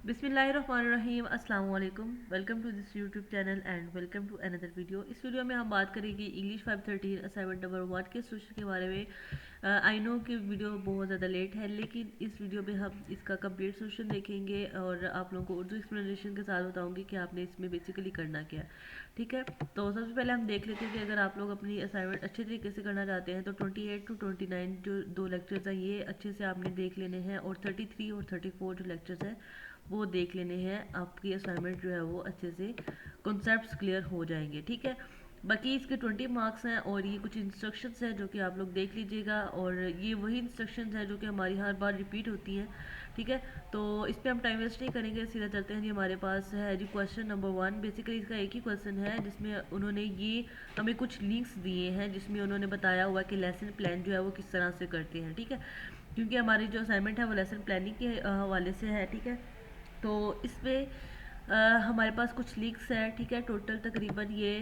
बिस्मिल्लाहिर्रहमानिर्रहीम अस्सलाम वालेकुम। Welcome to this YouTube channel and welcome to another video. इस वीडियो में हम बात करेंगे इंग्लिश 513 असाइनमेंट नंबर 1 के सोल्यूशन के बारे में। आई नो कि वीडियो बहुत ज़्यादा लेट है, लेकिन इस वीडियो में हम इसका कंप्लीट सोल्यूशन देखेंगे और आप लोगों को उर्दू एक्सप्लेनेशन के साथ बताऊंगी कि आपने इसमें बेसिकली करना क्या है। ठीक है, तो सबसे पहले हम देख लेते हैं कि अगर आप लोग अपनी असाइनमेंट अच्छे तरीके से करना चाहते हैं तो 28 टू 29 जो दो लेक्चर्स हैं ये अच्छे से आपने देख लेने हैं, और 33 और 34 जो लेक्चर्स हैं वो देख लेने हैं। आपकी असाइनमेंट जो है वो अच्छे से कॉन्सेप्ट्स क्लियर हो जाएंगे। ठीक है, बाकी इसके 20 मार्क्स हैं और ये कुछ इंस्ट्रक्शंस हैं जो कि आप लोग देख लीजिएगा, और ये वही इंस्ट्रक्शंस हैं जो कि हमारी हर बार रिपीट होती हैं। ठीक है, तो इस पर हम टाइम वेस्ट नहीं करेंगे, सीधा चलते हैं जी। हमारे पास है जी क्वेश्चन नंबर 1। बेसिकली इसका एक ही क्वेश्चन है जिसमें उन्होंने ये हमें कुछ लिंक्स दिए हैं जिसमें उन्होंने बताया हुआ कि लेसन प्लान जो है वो किस तरह से करते हैं। ठीक है, क्योंकि हमारी जो असाइनमेंट है वो लेसन प्लानिंग के हवाले से है। ठीक है, तो इसमें हमारे पास कुछ लिंक्स है। ठीक है, टोटल तकरीबन ये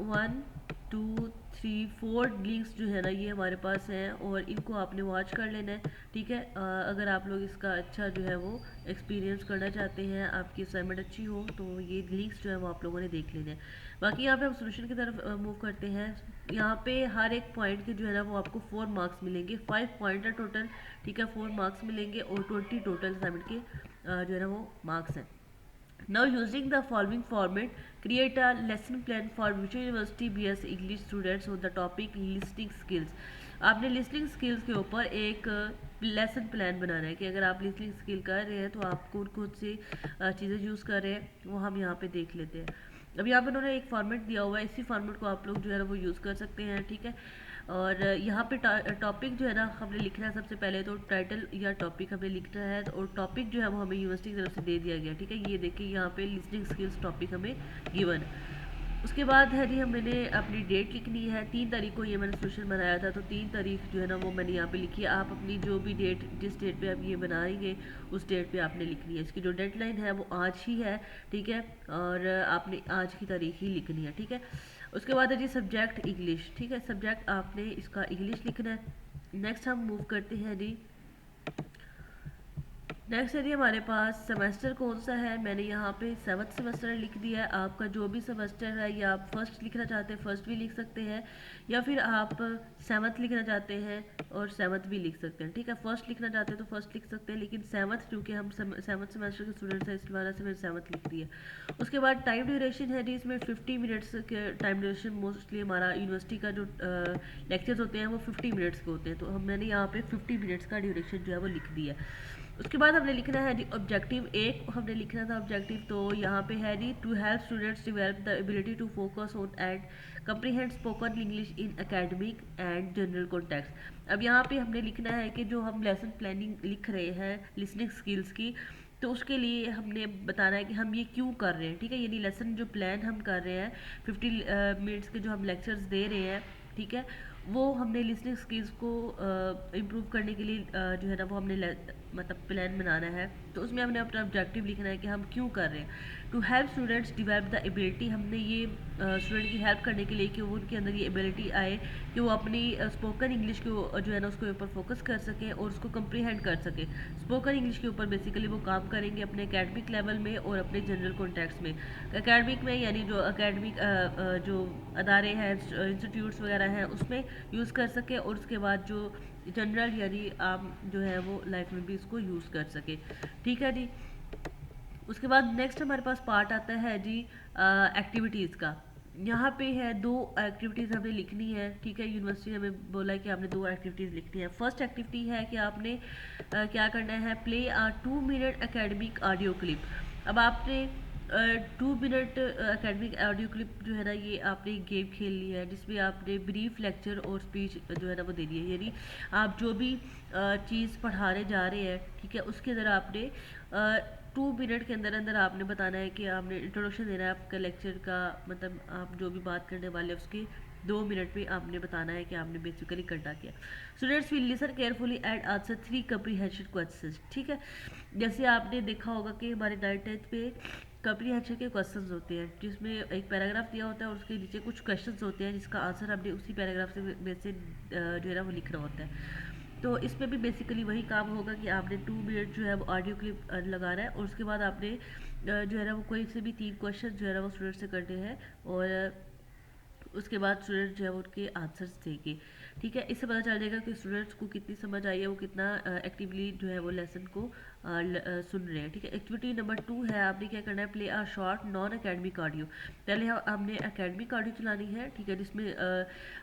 1 2 3 4 लिंक्स जो है ना ये हमारे पास हैं, और इनको आपने वॉच कर लेना है। ठीक है, अगर आप लोग इसका अच्छा जो है वो एक्सपीरियंस करना चाहते हैं, आपकी असाइनमेंट अच्छी हो, तो ये लिंक्स जो है वो आप लोगों ने देख लेने हैं। बाकी यहाँ पे हम सोल्यूशन की तरफ मूव करते हैं। यहाँ पे हर एक पॉइंट के जो है ना वो आपको 4 मार्क्स मिलेंगे। 5 पॉइंट है टोटल। ठीक है, 4 मार्क्स मिलेंगे और 20 टोटल असाइनमेंट के जो है ना वो मार्क्स हैं। Now using the following format, create a lesson plan for Vijay University BS English students on the topic listening skills. आपने लिसनिंग स्किल्स के ऊपर एक लेसन प्लान बनाना है कि अगर आप लिसनिंग स्किल कर रहे हैं तो आप कौन कौन सी चीज़ें यूज़ कर रहे हैं वो हम यहाँ पे देख लेते हैं। अब यहाँ पे उन्होंने एक फॉर्मेट दिया हुआ है, इसी फॉर्मेट को आप लोग जो है ना वो यूज़ कर सकते हैं। ठीक है, और यहाँ पे टॉपिक जो है ना हमने लिखना है। सबसे पहले तो टाइटल या टॉपिक हमें लिखना है, और टॉपिक जो है वो हमें यूनिवर्सिटी की तरफ से दे दिया गया। ठीक है, ये देखिए यहाँ पे लिसनिंग स्किल्स टॉपिक हमें गिवन। उसके बाद है जी मैंने अपनी डेट लिखनी है। 3 तारीख को ये मैंने सोल्यूशन बनाया था, तो 3 तारीख जो है ना वो मैंने यहाँ पे लिखी है। आप अपनी जो भी डेट, जिस डेट पे आप ये बनाएंगे उस डेट पे आपने लिखनी है। इसकी जो डेडलाइन है वो आज ही है। ठीक है, और आपने आज की तारीख ही लिखनी है। ठीक है, उसके बाद है जी सब्जेक्ट इंग्लिश। ठीक है, सब्जेक्ट आपने इसका इंग्लिश लिखना है। नेक्स्ट हम मूव करते हैं जी। नेक्स्ट है जी हमारे पास सेमेस्टर कौन सा है। मैंने यहाँ पे 7th सेमेस्टर लिख दिया है। आपका जो भी सेमेस्टर है, या आप फर्स्ट लिखना चाहते हैं फर्स्ट भी लिख सकते हैं, या फिर आप 7th लिखना चाहते हैं और 7th भी लिख सकते हैं। ठीक है, फर्स्ट लिखना चाहते हैं तो फर्स्ट लिख सकते हैं, लेकिन 7th क्योंकि हम 7th सेमेस्टर के स्टूडेंट्स हैं इस वजह से मैंने 7th लिख दी है। उसके बाद टाइम ड्यूरेशन है जी, इसमें 50 मिनट्स के टाइम ड्यूरेशन मोस्टली हमारा यूनिवर्सिटी का जो लेक्चर्स होते हैं वो 50 मिनट्स के होते हैं, तो मैंने यहाँ पे 50 मिनट्स का ड्यूरेशन जो है वो लिख दिया है। उसके बाद हमने लिखना है जी ऑब्जेक्टिव 1 हमने लिखना था ऑब्जेक्टिव, तो यहाँ पे है जी to help students develop the ability to focus on and comprehend spoken English in academic and general context. अब यहाँ पे हमने लिखना है कि जो हम लेसन प्लानिंग लिख रहे हैं लिसनिंग स्किल्स की, तो उसके लिए हमने बताना है कि हम ये क्यों कर रहे हैं। ठीक है, यानी लेसन जो प्लान हम कर रहे हैं 50 मिनट्स के जो हम लेक्चर्स दे रहे हैं, ठीक है, वो हमने लिसनिंग स्किल्स को इम्प्रूव करने के लिए जो है ना वो हमने मतलब प्लान बनाना है। तो उसमें हमने अपना ऑब्जेक्टिव लिखना है कि हम क्यों कर रहे हैं। To help students develop the ability, हमने ये स्टूडेंट की हेल्प करने के लिए कि वो उनके अंदर ये एबिलिटी आए कि वो अपनी स्पोकन इंग्लिश को जो है ना उसके ऊपर फोकस कर सकें और उसको कंप्रीहेंड कर सकें। स्पोकन इंग्लिश के ऊपर बेसिकली वो काम करेंगे अपने एकेडमिक लेवल में और अपने जनरल कॉन्टेक्स्ट में। एकेडमिक में यानी जो एकेडमिक जो अदारे हैं, इंस्टीट्यूट्स वगैरह हैं उसमें यूज़ कर सके, और उसके बाद जो जनरल यानी आम जो है वो लाइफ में भी इसको यूज़ कर सके। ठीक है जी, उसके बाद नेक्स्ट हमारे पास पार्ट आता है जी एक्टिविटीज़ का। यहाँ पे है 2 एक्टिविटीज़ हमें लिखनी है। ठीक है, यूनिवर्सिटी ने हमें बोला है कि आपने 2 एक्टिविटीज़ लिखनी है। फर्स्ट एक्टिविटी है कि आपने क्या करना है, play 2 minute academic audio clip. अब आपने 2 मिनट एकेडमिक ऑडियो क्लिप जो है ना ये आपने एक गेम खेल ली है जिसमें आपने ब्रीफ लेक्चर और स्पीच जो है ना वो देनी है। यानी आप जो भी चीज़ पढ़ाने जा रहे हैं, ठीक है, उसके अंदर आपने 2 मिनट के अंदर अंदर आपने बताना है कि आपने इंट्रोडक्शन देना है आपका लेक्चर का, मतलब आप जो भी बात करने वाले हैं उसके 2 मिनट में आपने बताना है कि आपने बेसिकली करना क्या। Students will listen carefully and answer 3 comprehension questions. ठीक है, जैसे आपने देखा होगा कि हमारे 9th पे कम्प्रीहेंशन के क्वेश्चंस होते हैं जिसमें एक पैराग्राफ दिया होता है और उसके नीचे कुछ क्वेश्चंस होते हैं जिसका आंसर हमने उसी पैराग्राफ से में से जो है ना वो लिखना होता है। तो इसमें भी बेसिकली वही काम होगा कि आपने 2 मिनट जो है वो ऑडियो क्लिप लगाना है, और उसके बाद आपने जो है ना वो कोई से भी 3 क्वेश्चन जो है ना वो स्टूडेंट से करने हैं, और उसके बाद स्टूडेंट जो है वो उनके आंसर्स देंगे। ठीक है, इससे पता चल जाएगा कि स्टूडेंट्स को कितनी समझ आई है, वो कितना एक्टिवली जो है वो लेसन को सुन रहे हैं। ठीक है, एक्टिविटी नंबर 2 है, आपने क्या करना है, play a short non academic audio. पहले हमने अकेडमिक ऑडियो चलानी है, ठीक है, जिसमें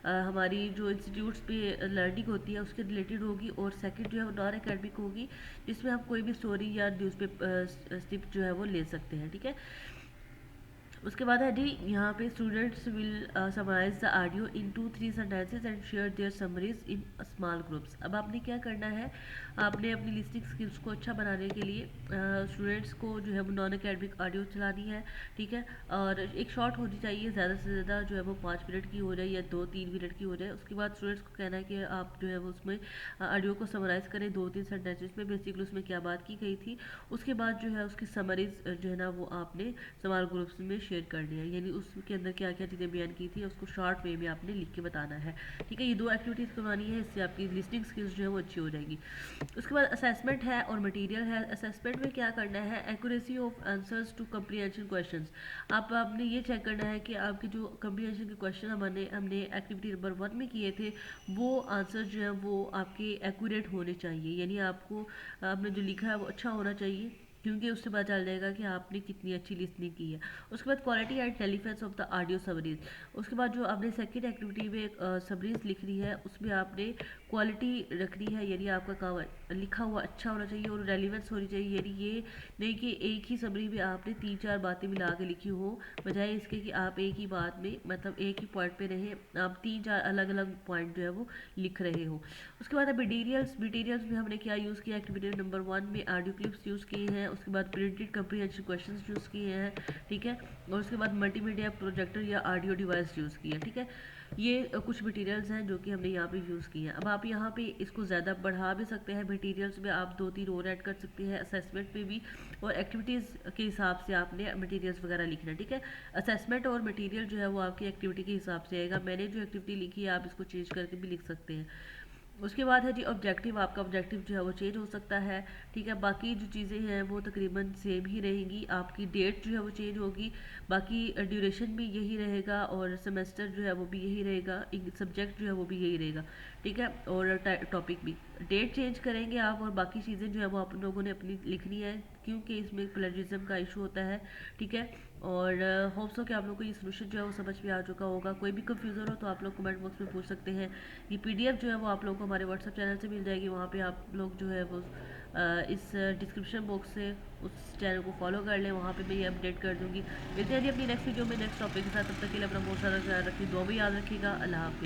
हमारी जो इंस्टीट्यूट्स पे लर्निंग होती है उसके रिलेटेड होगी, और सेकंड जो है वो नॉन अकेडमिक होगी, जिसमें हम कोई भी स्टोरी या न्यूज़पेपर स्टिप जो है वो ले सकते हैं। ठीक है, उसके बाद है जी, यहाँ पे students will summarise the audio in 2-3 sentences and share their summaries in small groups. अब आपने क्या करना है, आपने अपनी लिसनिंग स्किल्स को अच्छा बनाने के लिए स्टूडेंट्स को जो है वो नॉन अकेडमिक ऑडियो चलानी है। ठीक है, और एक शॉर्ट होनी चाहिए, ज़्यादा से ज़्यादा जो है वो 5 मिनट की हो जाए या 2-3 मिनट की हो जाए। उसके बाद स्टूडेंट्स को कहना है कि आप जो है वो उसमें ऑडियो को समराइज़ करें 2-3 सेंटेंसेस में, बेसिकली उसमें क्या बात की गई थी। उसके बाद जो है उसकी समरीज जो है ना वो आपने स्मॉल ग्रुप्स में शेयर करनी है, यानी उसके अंदर क्या क्या चीज़ें बयान की थी उसको शॉर्ट वे में आपने लिख के बताना है। ठीक है, ये 2 एक्टिविटीज़ करवानी है, इससे आपकी लिसनिंग स्किल्स जो है वो अच्छी हो जाएगी। उसके बाद असेसमेंट है और मटेरियल है। असेसमेंट में क्या करना है, accuracy of answers to comprehension questions. आपने ये चेक करना है कि आपके जो कम्प्रीहेंशन के क्वेश्चन हमने एक्टिविटी नंबर 1 में किए थे, वो आंसर जो है वो आपके एक्यूरेट होने चाहिए, यानी आपको आपने जो लिखा है वो अच्छा होना चाहिए, क्योंकि उससे पता चल जाएगा कि आपने कितनी अच्छी लिसनिंग की है। उसके बाद quality and relevance of the audio summaries. उसके बाद जो आपने सेकंड एक्टिविटी में समरीज लिखनी है, उसमें आपने क्वालिटी रखनी है, यानी आपका काम लिखा हुआ अच्छा होना चाहिए और रेलिवेंस होनी चाहिए, यानी ये नहीं कि एक ही समरी में आपने 3-4 बातें मिला के लिखी हो, बजाय इसके कि आप एक ही बात में मतलब एक ही पॉइंट पे रहे, आप 3-4 अलग अलग पॉइंट जो है वो लिख रहे हो। उसके बाद मटीरियल्स में हमने क्या यूज़ किया, एक्टिविटी नंबर 1 में ऑडियो क्लिप्स यूज़ किए हैं, उसके बाद प्रिंटेड कम्प्रीहेंशन क्वेश्चंस यूज़ किए हैं। ठीक है, और उसके बाद मल्टीमीडिया प्रोजेक्टर या ऑडियो डिवाइस यूज़ किया। ठीक है, ये कुछ मटेरियल्स हैं जो कि हमने यहाँ पे यूज़ किए हैं। अब आप यहाँ पे इसको ज़्यादा बढ़ा भी सकते हैं, मटेरियल्स में आप 2-3 और ऐड कर सकते हैं, असेसमेंट पे भी, और एक्टिविटीज़ के हिसाब से आपने मटेरियल्स वगैरह लिखना है। ठीक है, असेसमेंट और मटेरियल जो है वो आपकी एक्टिविटी के हिसाब से आएगा। मैंने जो एक्टिविटी लिखी है आप इसको चेंज करके भी लिख सकते हैं। उसके बाद है जी ऑब्जेक्टिव, आपका ऑब्जेक्टिव जो है वो चेंज हो सकता है। ठीक है, बाकी जो चीज़ें हैं वो तकरीबन सेम ही रहेंगी, आपकी डेट जो है वो चेंज होगी, बाकी ड्यूरेशन भी यही रहेगा, और सेमेस्टर जो है वो भी यही रहेगा, सब्जेक्ट जो है वो भी यही रहेगा। ठीक है, और टॉपिक भी, डेट चेंज करेंगे आप, और बाकी चीज़ें जो है वो आप लोगों ने अपनी लिखनी है, क्योंकि इसमें प्लेजरिज्म का इशू होता है। ठीक है, और होप्स हो कि आप लोग को ये सोल्यूशन जो है वो समझ में आ चुका होगा। कोई भी कंफ्यूजन हो तो आप लोग कमेंट बॉक्स में पूछ सकते हैं। ये पीडीएफ जो है वो आप लोगों को हमारे व्हाट्सएप चैनल से मिल जाएगी, वहाँ पे आप लोग जो है वो इस डिस्क्रिप्शन बॉक्स से उस चैनल को फॉलो कर लें, वहाँ पे मैं ये अपडेट कर दूँगी। मिलते हैं जी अपनी नेक्स्ट वीडियो में नेक्स्ट टॉपिक के साथ, तब तक के लिए अपना बहुत सारा ख्याल रखिए, दुआ भी याद रखिएगा। अल्लाह हाफिज़।